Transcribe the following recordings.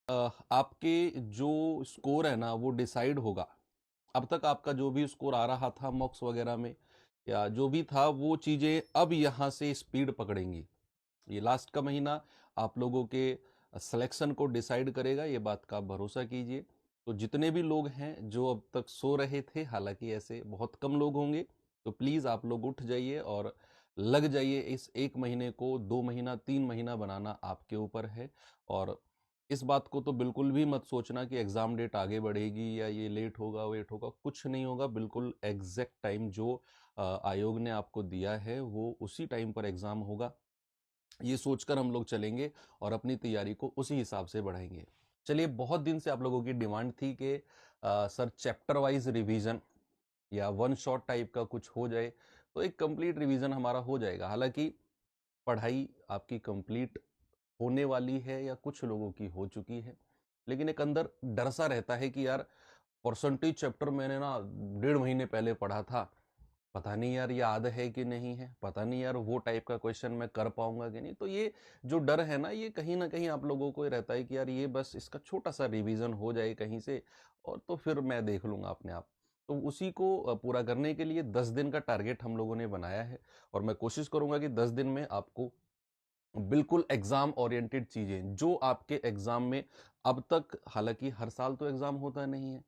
आपके जो स्कोर है ना वो डिसाइड होगा। अब तक आपका जो भी स्कोर आ रहा था मॉक्स वगैरह में या जो भी था वो चीज़ें अब यहाँ से स्पीड पकड़ेंगी। ये लास्ट का महीना आप लोगों के सिलेक्शन को डिसाइड करेगा, ये बात का आप भरोसा कीजिए। तो जितने भी लोग हैं जो अब तक सो रहे थे, हालांकि ऐसे बहुत कम लोग होंगे, तो प्लीज़ आप लोग उठ जाइए और लग जाइए। इस 1 महीने को 2 महीना 3 महीना बनाना आपके ऊपर है। और इस बात को तो बिल्कुल भी मत सोचना कि एग्ज़ाम डेट आगे बढ़ेगी या ये लेट होगा वेट होगा, कुछ नहीं होगा। बिल्कुल एग्जैक्ट टाइम जो आयोग ने आपको दिया है वो उसी टाइम पर एग्ज़ाम होगा। ये सोचकर हम लोग चलेंगे और अपनी तैयारी को उसी हिसाब से बढ़ाएंगे। चलिए, बहुत दिन से आप लोगों की डिमांड थी कि सर चैप्टर वाइज रिवीजन या वन शॉट टाइप का कुछ हो जाए, तो एक कंप्लीट रिवीजन हमारा हो जाएगा। हालांकि पढ़ाई आपकी कंप्लीट होने वाली है या कुछ लोगों की हो चुकी है, लेकिन एक अंदर डर सा रहता है कि यार परसेंटेज चैप्टर मैंने ना 1.5 महीने पहले पढ़ा था, पता नहीं यार याद है कि नहीं है, पता नहीं यार वो टाइप का क्वेश्चन मैं कर पाऊंगा कि नहीं। तो ये जो डर है ना कहीं आप लोगों को रहता है कि यार ये बस इसका छोटा सा रिवीजन हो जाए कहीं से और तो फिर मैं देख लूंगा अपने आप। तो उसी को पूरा करने के लिए 10 दिन का टारगेट हम लोगों ने बनाया है और मैं कोशिश करूंगा कि 10 दिन में आपको बिल्कुल एग्जाम ओरिएंटेड चीजें जो आपके एग्जाम में अब तक, हालांकि हर साल तो एग्जाम होता नहीं है,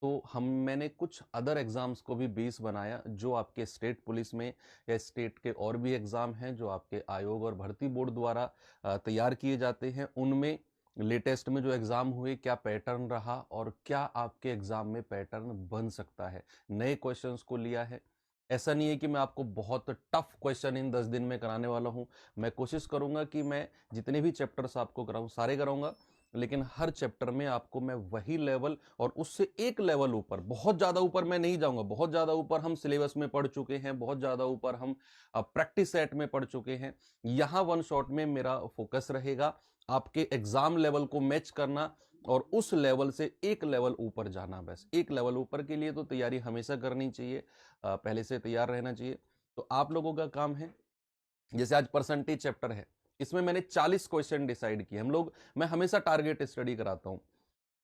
तो मैंने कुछ अदर एग्जाम्स को भी बेस बनाया जो आपके स्टेट पुलिस में या स्टेट के और भी एग्जाम हैं जो आपके आयोग और भर्ती बोर्ड द्वारा तैयार किए जाते हैं, उनमें लेटेस्ट में जो एग्जाम हुए क्या पैटर्न रहा और क्या आपके एग्जाम में पैटर्न बन सकता है। नए क्वेश्चंस को लिया है। ऐसा नहीं है कि मैं आपको बहुत टफ क्वेश्चन इन 10 दिन में कराने वाला हूं। मैं कोशिश करूंगा कि मैं जितने भी चैप्टर्स आपको कराऊं सारे कराऊंगा, लेकिन हर चैप्टर में आपको मैं वही लेवल और उससे एक लेवल ऊपर, बहुत ज्यादा ऊपर मैं नहीं जाऊंगा। बहुत ज्यादा ऊपर हम सिलेबस में पढ़ चुके हैं, बहुत ज्यादा ऊपर हम प्रैक्टिस सेट में पढ़ चुके हैं। यहां वन शॉट में मेरा फोकस रहेगा आपके एग्जाम लेवल को मैच करना और उस लेवल से एक लेवल ऊपर जाना। बस एक लेवल ऊपर के लिए तो तैयारी हमेशा करनी चाहिए, पहले से तैयार रहना चाहिए। तो आप लोगों का काम है, जैसे आज परसेंटेज चैप्टर है, इसमें मैंने 40 क्वेश्चन डिसाइड किए। मैं हमेशा टारगेट स्टडी कराता हूं।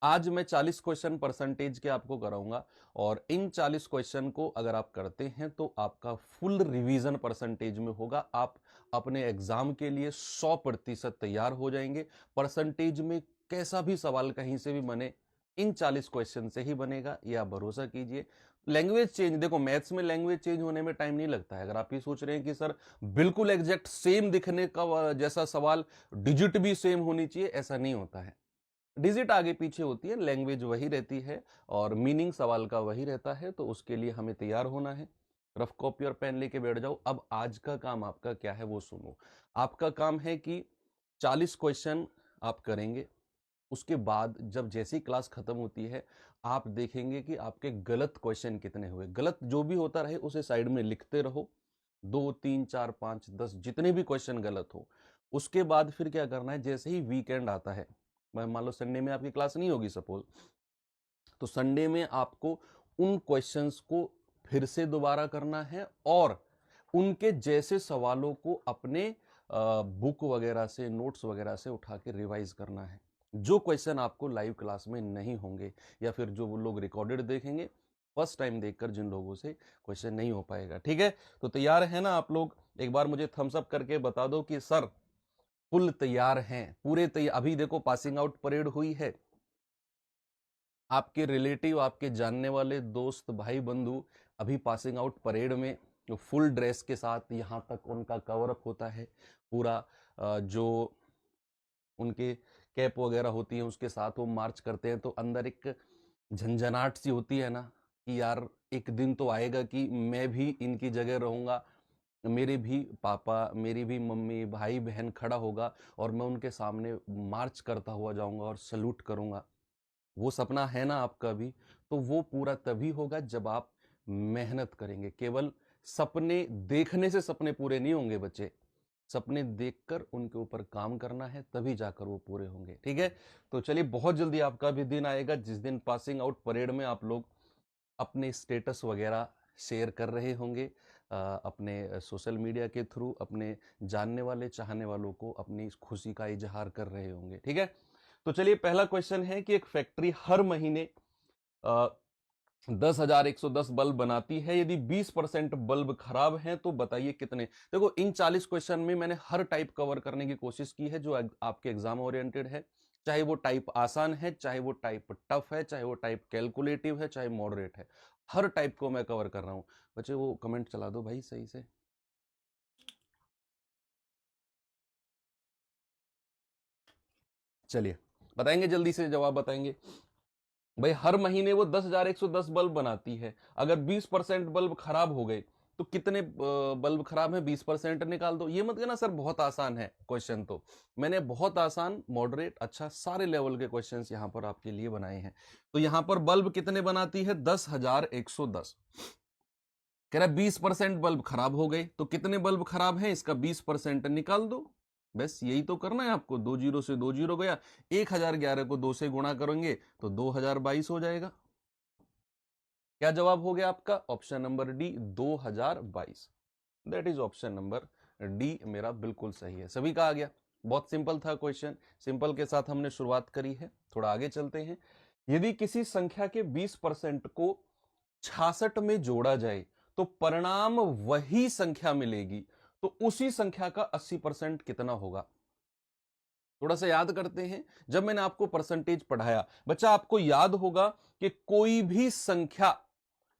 आज मैं 40 क्वेश्चन परसेंटेज के आपको कराऊंगा और इन 40 क्वेश्चन को अगर आप करते हैं तो आपका फुल रिवीजन परसेंटेज में होगा। आप अपने एग्जाम के लिए 100% तैयार हो जाएंगे। परसेंटेज में कैसा भी सवाल कहीं से भी बने, इन 40 क्वेश्चन से ही बनेगा, ये आप भरोसा कीजिए। लैंग्वेज चेंज, देखो मैथ्स में लैंग्वेज चेंज होने में टाइम नहीं लगता है। अगर आप ये सोच रहे हैं कि सर बिल्कुल एग्जैक्ट सेम दिखने का जैसा सवाल, डिजिट भी सेम होनी चाहिए, ऐसा नहीं होता है। डिजिट आगे पीछे होती है, लैंग्वेज वही रहती है और मीनिंग सवाल का वही रहता है। तो उसके लिए हमें तैयार होना है। रफ कॉपी और पेन लेके बैठ जाओ। अब आज का काम आपका क्या है वो सुनो। आपका काम है कि 40 क्वेश्चन आप करेंगे। उसके बाद जब जैसी क्लास खत्म होती है आप देखेंगे कि आपके गलत क्वेश्चन कितने हुए। गलत जो भी होता रहे उसे साइड में लिखते रहो, 2 3 4 5 10 जितने भी क्वेश्चन गलत हो। उसके बाद फिर क्या करना है, जैसे ही वीकेंड आता है, मैं मान लो संडे में आपकी क्लास नहीं होगी सपोज, तो संडे में आपको उन क्वेश्चंस को फिर से दोबारा करना है और उनके जैसे सवालों को अपने बुक वगैरह से, नोट्स वगैरह से उठा के रिवाइज करना है। जो क्वेश्चन आपको लाइव क्लास में नहीं होंगे या फिर जो वो लोग रिकॉर्डेड देखेंगे, फर्स्ट टाइम देखकर जिन लोगों से क्वेश्चन नहीं हो पाएगा। ठीक है, तो तैयार है ना आप लोग? एक बार मुझे थम्स अप करके बता दो कि सर फुल तैयार हैं, पूरे तैयार। अभी देखो पासिंग आउट परेड हुई है, आपके रिलेटिव, आपके जानने वाले दोस्त भाई बंधु अभी पासिंग आउट परेड में जो फुल ड्रेस के साथ यहाँ तक उनका कवर अप होता है पूरा, जो उनके कैप वगैरह होती है उसके साथ वो मार्च करते हैं, तो अंदर एक झंझनाहट सी होती है ना कि यार एक दिन तो आएगा कि मैं भी इनकी जगह रहूंगा, मेरे भी पापा, मेरी भी मम्मी, भाई बहन खड़ा होगा और मैं उनके सामने मार्च करता हुआ जाऊंगा और सल्यूट करूंगा। वो सपना है ना आपका भी? तो वो पूरा तभी होगा जब आप मेहनत करेंगे। केवल सपने देखने से सपने पूरे नहीं होंगे बच्चे, सपने देखकर उनके ऊपर काम करना है, तभी जाकर वो पूरे होंगे। ठीक है, तो चलिए बहुत जल्दी आपका भी दिन आएगा जिस दिन पासिंग आउट परेड में आप लोग अपने स्टेटस वगैरह शेयर कर रहे होंगे, अपने सोशल मीडिया के थ्रू अपने जानने वाले चाहने वालों को अपनी इस खुशी का इजहार कर रहे होंगे। ठीक है, तो चलिए पहला क्वेश्चन है कि एक फैक्ट्री हर महीने 10,110 बल्ब बनाती है, यदि 20% बल्ब खराब हैं तो बताइए कितने। देखो इन 40 क्वेश्चन में मैंने हर टाइप कवर करने की कोशिश की है जो आपके एग्जाम ओरिएंटेड है, चाहे वो टाइप आसान है, चाहे वो टाइप टफ है, चाहे वो टाइप कैलकुलेटिव है, चाहे मॉडरेट है, हर टाइप को मैं कवर कर रहा हूं। बच्चे वो कमेंट चला दो भाई सही से। चलिए बताएंगे, जल्दी से जवाब बताएंगे। भाई हर महीने वो 10,110 बल्ब बनाती है, अगर 20% बल्ब खराब हो गए तो कितने बल्ब खराब है, 20% निकाल दो। ये मत कहना सर बहुत आसान है क्वेश्चन, तो मैंने बहुत आसान, मॉडरेट, अच्छा सारे लेवल के क्वेश्चंस यहां पर आपके लिए बनाए हैं। तो यहां पर बल्ब कितने बनाती है, 10,110। कह रहा 20% बल्ब खराब हो गए तो कितने बल्ब खराब हैं, इसका 20% निकाल दो। बस यही तो करना है आपको। 2 जीरो से 2 जीरो गया, 1011 को 2 से गुणा करेंगे तो 2022 हो जाएगा। क्या जवाब हो गया आपका, option number D 2022। That is option number D मेरा बिल्कुल सही है। सभी का आ गया। बहुत सिंपल था क्वेश्चन, सिंपल के साथ हमने शुरुआत करी है। थोड़ा आगे चलते हैं। यदि किसी संख्या के 20% को 66 में जोड़ा जाए तो परिणाम वही संख्या मिलेगी, तो उसी संख्या का 80% कितना होगा। थोड़ा सा याद करते हैं, जब मैंने आपको परसेंटेज पढ़ाया बच्चा, आपको याद होगा कि कोई भी संख्या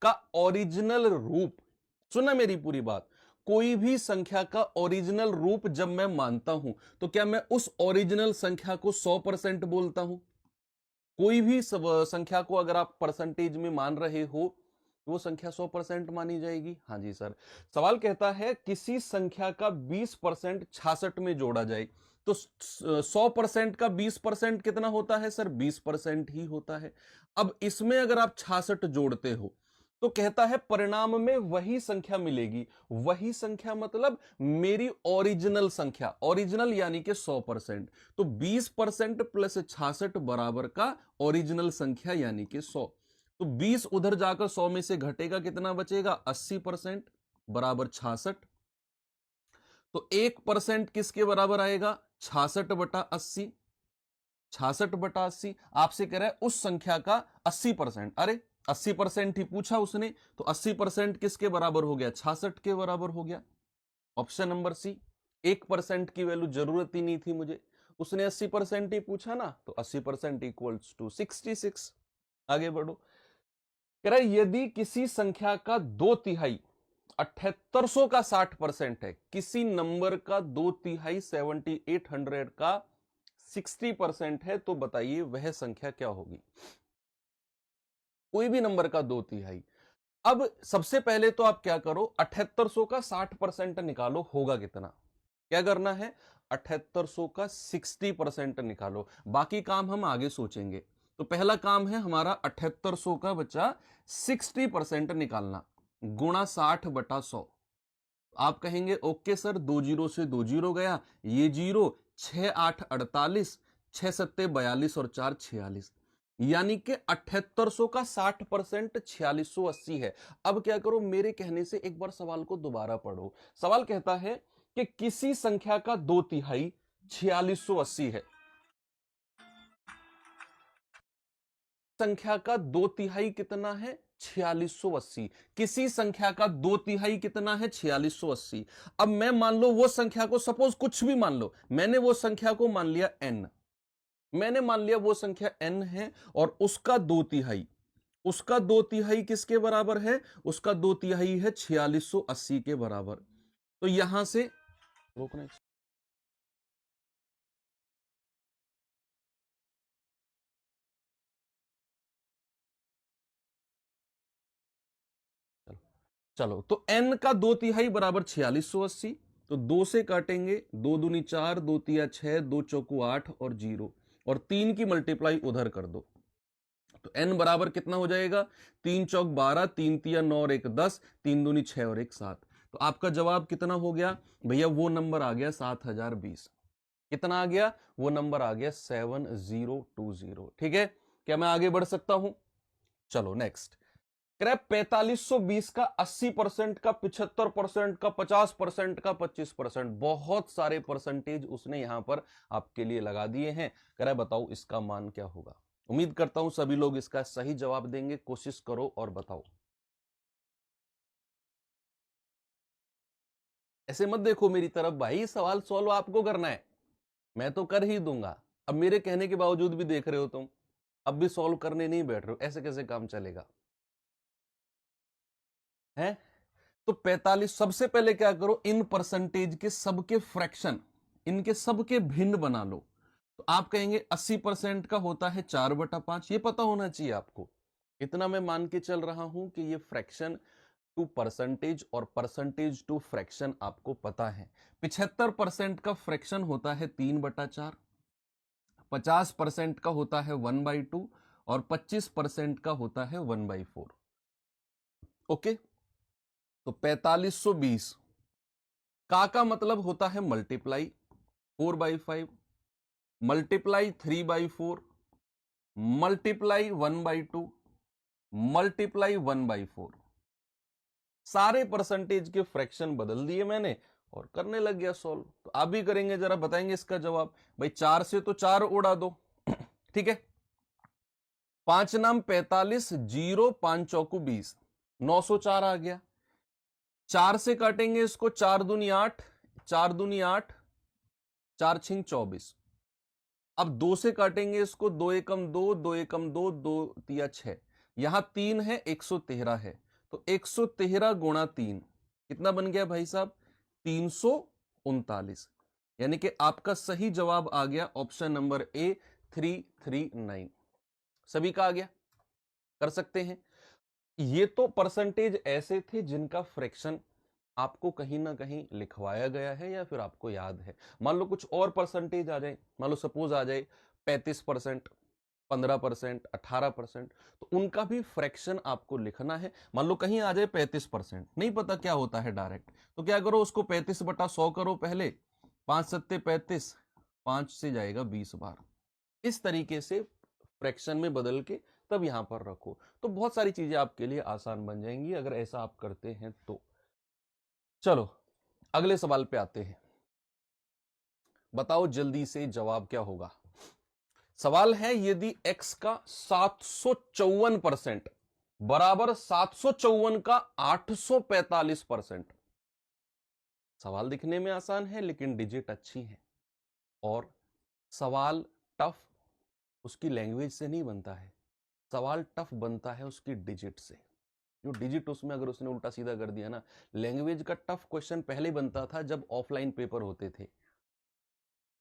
का ओरिजिनल रूप, सुना मेरी पूरी बात, कोई भी संख्या का ओरिजिनल रूप जब मैं मानता हूं तो क्या मैं उस ओरिजिनल संख्या को 100% बोलता हूं। कोई भी संख्या को अगर आप परसेंटेज में मान रहे हो वो संख्या 100% मानी जाएगी। हाँ जी सर। सवाल कहता है किसी संख्या का 20% 66 में जोड़ा जाए तो 100% का 20% कितना होता है सर, 20% ही होता है। अब इसमें अगर आप 66 जोड़ते हो तो कहता है परिणाम में वही संख्या मिलेगी। वही संख्या मतलब मेरी ओरिजिनल संख्या, ओरिजिनल यानी कि 100%। तो 20% प्लस 66 बराबर का ओरिजिनल संख्या यानी कि 100। तो 20 उधर जाकर 100 में से घटेगा, कितना बचेगा, 80% बराबर 66। तो 1% किसके बराबर आएगा, 66/80। 66/80 आपसे कह रहा है उस संख्या का 80%। अरे 80% ही पूछा उसने, तो 80% किसके बराबर हो गया, 66 के बराबर हो गया। Option number C. 1% की वैल्यू जरूरत ही नहीं थी मुझे, उसने 80% ही पूछा ना, तो 80% इक्वल्स टू 66। आगे बढ़ो। कह रहा है यदि किसी संख्या का 2/3 7800 का 60% है, किसी नंबर का 2/3 7800 का 60% है, तो बताइए वह संख्या क्या होगी। कोई भी नंबर का 2/3। अब सबसे पहले तो आप क्या करो, 7800 का 60% निकालो, होगा कितना। क्या करना है, 7800 का 60% निकालो, बाकी काम हम आगे सोचेंगे। तो पहला काम है हमारा 7800 का बच्चा 60% निकालना, गुणा 60/100। आप कहेंगे ओके सर, 2 जीरो से 2 जीरो गया, ये जीरो, 6 8 48, 6 7 42 और 4 46, यानी कि 7800 का 60% 4680 है। अब क्या करो, मेरे कहने से एक बार सवाल को दोबारा पढ़ो। सवाल कहता है कि किसी संख्या का 2/3 4680 है, संख्या का 2/3 कितना है, 4680। किसी संख्या का 2/3 कितना है, 4680। अब मैं मान लो वो संख्या को, सपोज कुछ भी मान लो, मैंने वो संख्या को मान लिया n, मैंने मान लिया वो संख्या n है और उसका 2/3, उसका 2/3 किसके बराबर है, उसका 2/3 है 4680 के बराबर। तो यहां से रोकना, चलो तो n का 2/3 बराबर 4680। तो 2 से काटेंगे, 2 दूनी 4, 2 तिया 6, 2 चौकू 8 और 0, और 3 की मल्टीप्लाई उधर कर दो। तो n बराबर कितना हो जाएगा, 3 चौक 12, 3 तिया 9 और 1 10, 3 दूनी 6 और 1 7। तो आपका जवाब कितना हो गया भैया, वो नंबर आ गया 7020। कितना आ गया, वो नंबर आ गया 7020। ठीक है, क्या मैं आगे बढ़ सकता हूं। चलो नेक्स्ट। कह 4520 का 80% का 75% का 50% का 25%, बहुत सारे परसेंटेज उसने यहां पर आपके लिए लगा दिए हैं। कह रहा है बताओ इसका मान क्या होगा। उम्मीद करता हूं सभी लोग इसका सही जवाब देंगे, कोशिश करो और बताओ। ऐसे मत देखो मेरी तरफ भाई, सवाल सॉल्व आपको करना है, मैं तो कर ही दूंगा। अब मेरे कहने के बावजूद भी देख रहे हो तुम, अब भी सॉल्व करने नहीं बैठ रहे हो, ऐसे कैसे काम चलेगा है। तो 45, सबसे पहले क्या करो, इन परसेंटेज के सबके फ्रैक्शन, इनके सबके भिन्न बना लो। तो आप कहेंगे 80% का होता है 4/5, ये पता होना चाहिए आपको। इतना मैं मान के चल रहा हूं कि ये फ्रैक्शन टू परसेंटेज और परसेंटेज टू फ्रैक्शन आपको पता है। 75% का फ्रैक्शन होता है 3/4, 50% का होता है 1/2 और 25% का होता है 1/4। ओके, तो 4520 का मतलब होता है मल्टीप्लाई 4/5, मल्टीप्लाई 3/4, मल्टीप्लाई 1/2, मल्टीप्लाई 1/4। सारे परसेंटेज के फ्रैक्शन बदल दिए मैंने और करने लग गया सॉल्व। तो आप भी करेंगे, जरा बताएंगे इसका जवाब। भाई 4 से तो 4 उड़ा दो ठीक है, 5 नाम 45, 0 5 चौकू 20, 904 आ गया। 4 से काटेंगे इसको, 4 दूनी 8, 4 दूनी 8, 4 छिंग 24। अब 2 से काटेंगे इसको, 2 एकम 2, 2 एकम 2, 2 तिया 6, यहां 3 है 113 है, तो 113 गुणा 3 कितना बन गया भाई साहब, 339। यानी कि आपका सही जवाब आ गया ऑप्शन नंबर ए 339। सभी का आ गया, कर सकते हैं। ये तो परसेंटेज ऐसे थे जिनका फ्रैक्शन आपको कहीं ना कहीं लिखवाया गया है या फिर आपको याद है। मान लो कुछ और परसेंटेज आ जाए, मान लो सपोज आ जाए 35%, 15%, 18%, तो उनका भी फ्रैक्शन आपको लिखना है। मान लो कहीं आ जाए 35%, नहीं पता क्या होता है डायरेक्ट, तो क्या करो, उसको 35/100 करो पहले, 5 सत्ते 35, 5 से जाएगा 20 बार, इस तरीके से फ्रैक्शन में बदल के तब यहां पर रखो। तो बहुत सारी चीजें आपके लिए आसान बन जाएंगी अगर ऐसा आप करते हैं तो। चलो अगले सवाल पे आते हैं, बताओ जल्दी से जवाब क्या होगा। सवाल है यदि x का 754% बराबर 754 का 845%। सवाल दिखने में आसान है लेकिन डिजिट अच्छी है, और सवाल टफ उसकी लैंग्वेज से नहीं बनता है, सवाल टफ बनता है उसकी डिजिट से। जो डिजिट उसमें अगर उसने उल्टा सीधा कर दिया ना, लैंग्वेज का टफ क्वेश्चन पहले बनता था जब ऑफलाइन पेपर होते थे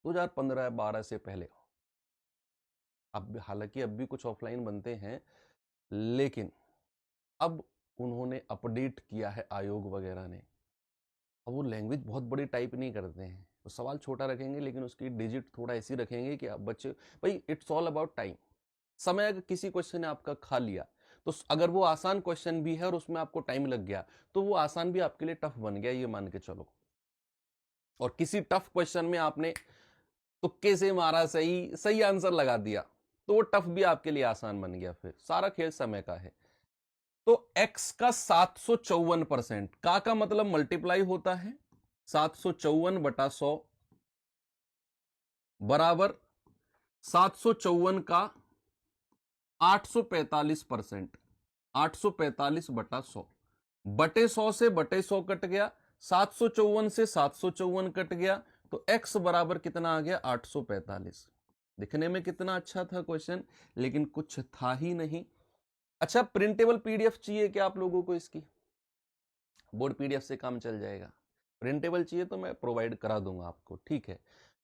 2015-12 से पहले। अब हालांकि अब भी कुछ ऑफलाइन बनते हैं, लेकिन अब उन्होंने अपडेट किया है आयोग वगैरह ने, अब वो लैंग्वेज बहुत बड़ी टाइप नहीं करते हैं, तो सवाल छोटा रखेंगे लेकिन उसकी डिजिट थोड़ा ऐसी रखेंगे कि आप बच्चे, भाई इट्स ऑल अबाउट टाइम। समय अगर किसी क्वेश्चन ने आपका खा लिया, तो अगर वो आसान क्वेश्चन भी है और उसमें आपको टाइम लग गया, तो वो आसान भी आपके लिए टफ बन गया, ये मान के चलो। और किसी टफ क्वेश्चन में आपने तुक्के से मारा, सही सही आंसर लगा दिया, तो वो टफ भी आपके लिए आसान बन गया। फिर सारा खेल समय का है। तो x का 754%, का मतलब मल्टीप्लाई होता है 754/100 बराबर 754 का 845%, 845/100 बटे 100 से बटे 100 कट गया, 754 से 754 कट गया, तो x बराबर कितना आ गया, 845। दिखने में कितना अच्छा था क्वेश्चन, लेकिन कुछ था ही नहीं। अच्छा, प्रिंटेबल पीडीएफ चाहिए क्या आप लोगों को इसकी? बोर्ड पीडीएफ से काम चल जाएगा? प्रिंटेबल चाहिए तो मैं प्रोवाइड करा दूंगा आपको, ठीक है।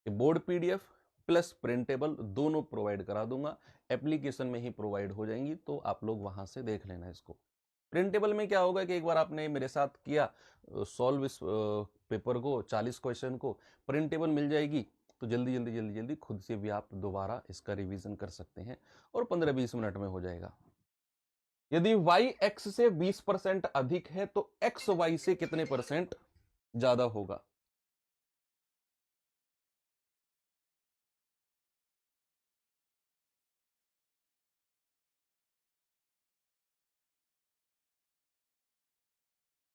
बोर्ड पीडीएफ प्लस प्रिंटेबल दोनों प्रोवाइड करा दूंगा, एप्लीकेशन में ही प्रोवाइड हो जाएंगी, तो आप लोग वहां से देख लेना इसको। प्रिंटेबल में क्या होगा कि एक बार आपने मेरे साथ किया सॉल्व इस पेपर को, 40 क्वेश्चन को, प्रिंटेबल मिल जाएगी, तो जल्दी जल्दी जल्दी जल्दी खुद से भी आप दोबारा इसका रिवीजन कर सकते हैं और 15-20 मिनट में हो जाएगा। यदि y x से 20% अधिक है तो x y से कितने परसेंट ज्यादा होगा?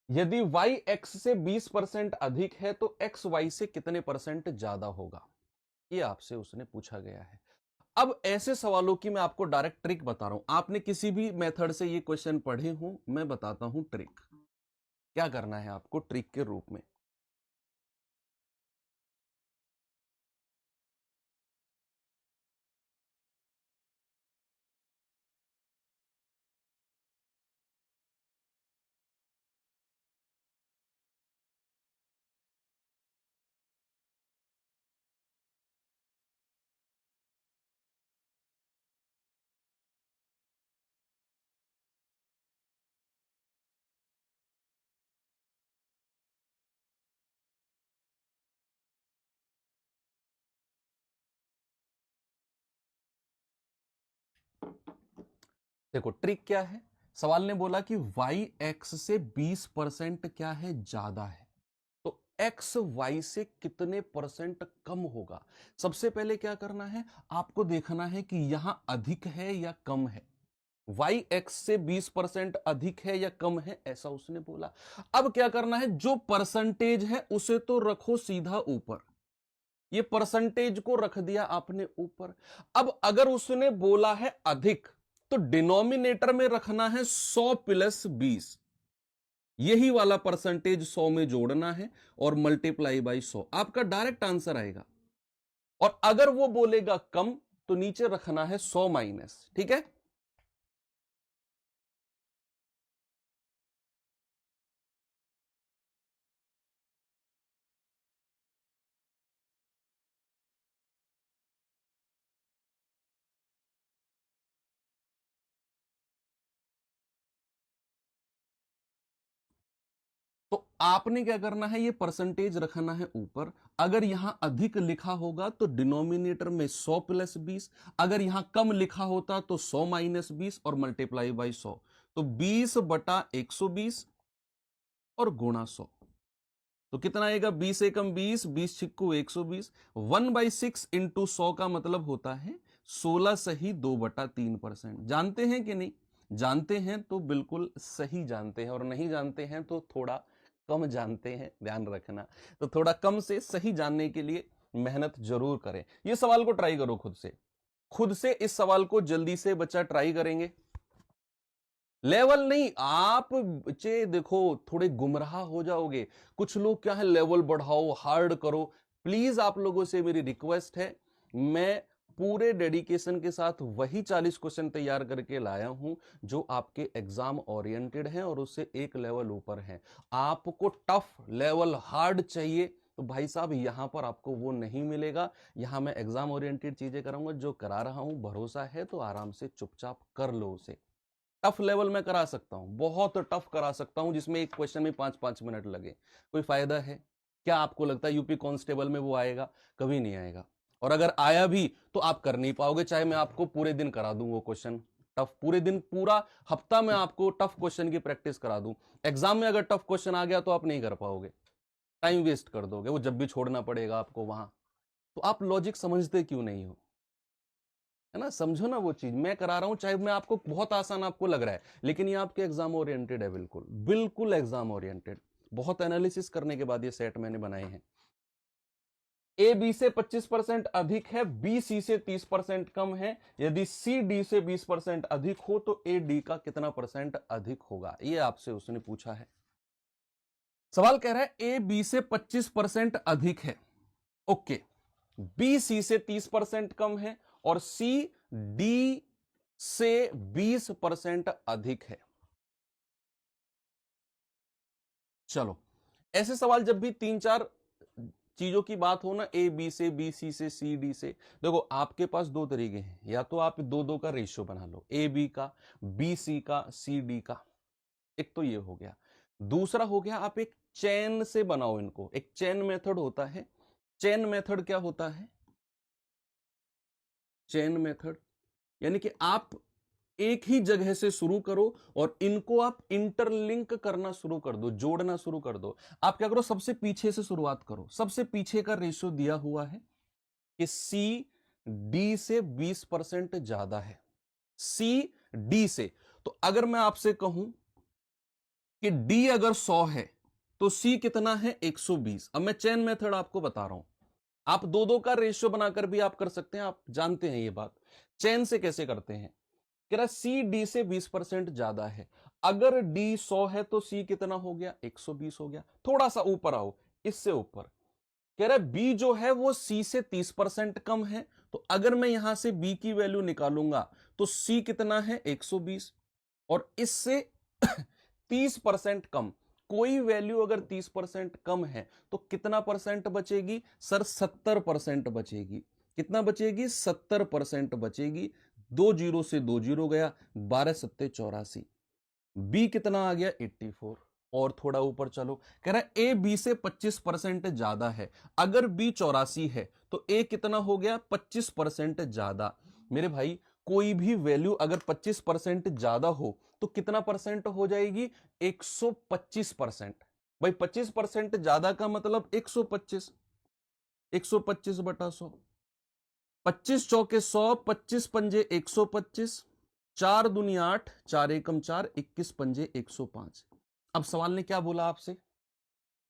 यदि y x से 20% अधिक है तो x y से कितने परसेंट ज्यादा होगा, ये आपसे उसने पूछा गया है। अब ऐसे सवालों की मैं आपको डायरेक्ट ट्रिक बता रहा हूं, आपने किसी भी मेथड से ये क्वेश्चन पढ़े हो, मैं बताता हूं ट्रिक क्या करना है आपको ट्रिक के रूप में। देखो ट्रिक क्या है, सवाल ने बोला कि y x से 20% क्या है, ज्यादा है, तो x y से कितने परसेंट कम होगा। सबसे पहले क्या करना है, आपको देखना है कि यहां अधिक है या कम है। y x से 20% अधिक है या कम है, ऐसा उसने बोला। अब क्या करना है, जो परसेंटेज है उसे तो रखो सीधा ऊपर, ये परसेंटेज को रख दिया आपने ऊपर। अब अगर उसने बोला है अधिक, तो डिनोमिनेटर में रखना है 100 प्लस 20, यही वाला परसेंटेज 100 में जोड़ना है और मल्टीप्लाई बाई 100, आपका डायरेक्ट आंसर आएगा। और अगर वो बोलेगा कम, तो नीचे रखना है 100 माइनस, ठीक है। तो आपने क्या करना है, ये परसेंटेज रखना है ऊपर। अगर यहां अधिक लिखा होगा तो डिनोमिनेटर में 100 प्लस 20, अगर यहां कम लिखा होता तो 100 माइनस 20 और मल्टीप्लाई बाई 100, तो 20 बटा 120 और गुणा 100, तो कितना आएगा, 20 एकम 20, 20 छिक्कू 120, 1/6 इंटू 100 का मतलब होता है 16 सही 2/3%। जानते हैं कि नहीं, जानते हैं तो बिल्कुल सही जानते हैं, और नहीं जानते हैं तो थोड़ा कम जानते हैं, ध्यान रखना। तो थोड़ा कम से सही जानने के लिए मेहनत जरूर करें। ये सवाल को ट्राई करो खुद से, खुद से इस सवाल को जल्दी से बच्चा ट्राई करेंगे। लेवल नहीं, आप बच्चे देखो थोड़े गुमराह हो जाओगे। कुछ लोग क्या है, लेवल बढ़ाओ, हार्ड करो। प्लीज आप लोगों से मेरी रिक्वेस्ट है, मैं पूरे डेडिकेशन के साथ वही 40 क्वेश्चन तैयार करके लाया हूं जो आपके एग्जाम ओरिएंटेड हैं और उससे एक लेवल ऊपर हैं। आपको टफ लेवल हार्ड चाहिए तो भाई साहब यहां पर आपको वो नहीं मिलेगा। यहां मैं एग्जाम ओरिएंटेड चीजें कराऊंगा, जो करा रहा हूं भरोसा है तो आराम से चुपचाप कर लो उसे। टफ लेवल में करा सकता हूं, बहुत टफ करा सकता हूं, जिसमें एक क्वेश्चन में 5-5 मिनट लगे। कोई फायदा है क्या? आपको लगता है यूपी कांस्टेबल में वो आएगा? कभी नहीं आएगा। और अगर आया भी तो आप कर नहीं पाओगे, चाहे मैं आपको पूरे दिन करा दूं वो क्वेश्चन टफ, पूरे दिन पूरा हफ्ता में आपको टफ क्वेश्चन की प्रैक्टिस करा दूं। एग्जाम में अगर टफ क्वेश्चन आ गया तो आप नहीं कर पाओगे, टाइम वेस्ट कर दोगे, वो जब भी छोड़ना पड़ेगा आपको वहां। तो आप लॉजिक समझते क्यों नहीं हो? है ना, समझो ना वो चीज मैं करा रहा हूं, चाहे मैं आपको बहुत आसान आपको लग रहा है, लेकिन ये आपके एग्जाम ओरिएंटेड है, बिल्कुल बिल्कुल एग्जाम ओरिएंटेड। बहुत एनालिसिस करने के बाद ये सेट मैंने बनाए हैं। ए बी से 25% अधिक है, बी सी से 30% कम है, यदि सी डी से 20% अधिक हो तो ए डी का कितना परसेंट अधिक होगा, ये आपसे उसने पूछा है। सवाल कह रहा है ए बी से 25% अधिक है, ओके, बी सी से 30% कम है और सी डी से 20% अधिक है। चलो, ऐसे सवाल जब भी 3-4 चीजों की बात हो ना, ए बी से, बी सी से, सी डी से, देखो आपके पास दो तरीके हैं, या तो आप 2-2 का रेशियो बना लो, ए बी का, बी सी का, सी डी का, एक तो ये हो गया। दूसरा हो गया आप एक चेन से बनाओ इनको, एक चेन मेथड होता है। चेन मेथड क्या होता है? चेन मेथड यानी कि आप एक ही जगह से शुरू करो और इनको आप इंटरलिंक करना शुरू कर दो, जोड़ना शुरू कर दो। आप क्या करो, सबसे पीछे से शुरुआत करो, सबसे पीछे का रेशियो दिया हुआ है कि सी डी से 20% ज्यादा है, सी डी से। तो अगर मैं आपसे कहूं कि डी अगर 100 है तो सी कितना है 120। अब मैं चेन मेथड आपको बता रहा हूं, आप दो दो का रेशियो बनाकर भी आप कर सकते हैं, आप जानते हैं ये बात। चेन से कैसे करते हैं, कह रहा सी डी से 20% ज्यादा है। अगर डी 100 है तो सी कितना हो गया 120 हो गया। थोड़ा सा ऊपर आओ, इससे ऊपर कह रहा है बी जो है वो सी से 30% कम है, तो अगर मैं यहां से बी की वैल्यू निकालूंगा तो सी कितना है 120, और इससे 30% कम, कोई वैल्यू अगर 30% कम है तो कितना परसेंट बचेगी सर, 70% बचेगी। कितना बचेगी 70% बचेगी। 2 जीरो से 2 जीरो गया, 12 सत्ते 84। बी कितना आ गया 84। और थोड़ा ऊपर चलो, कह रहा है ए बी से 25% ज्यादा है। अगर बी 84 है तो ए कितना हो गया 25% ज्यादा। मेरे भाई कोई भी वैल्यू अगर 25% ज्यादा हो तो कितना परसेंट हो जाएगी 125%। भाई 25% ज्यादा का मतलब 125, 125 बटा 100, 25 चौके 100, 25 पंजे 125, 4 दूनी 8, 4 एकम 4, 21 पंजे 105। अब सवाल ने क्या बोला आपसे,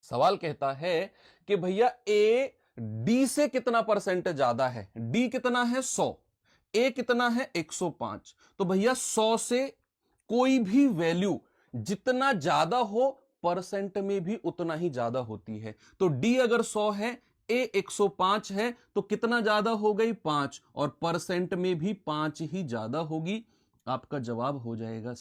सवाल कहता है कि भैया ए डी से कितना परसेंट ज्यादा है। डी कितना है 100, ए कितना है 105। तो भैया 100 से कोई भी वैल्यू जितना ज्यादा हो परसेंट में भी उतना ही ज्यादा होती है। तो डी अगर 100 है, ए 105 है, तो कितना ज्यादा हो गई 5, और परसेंट में भी 5 ही ज्यादा होगी। आपका जवाब हो जाएगा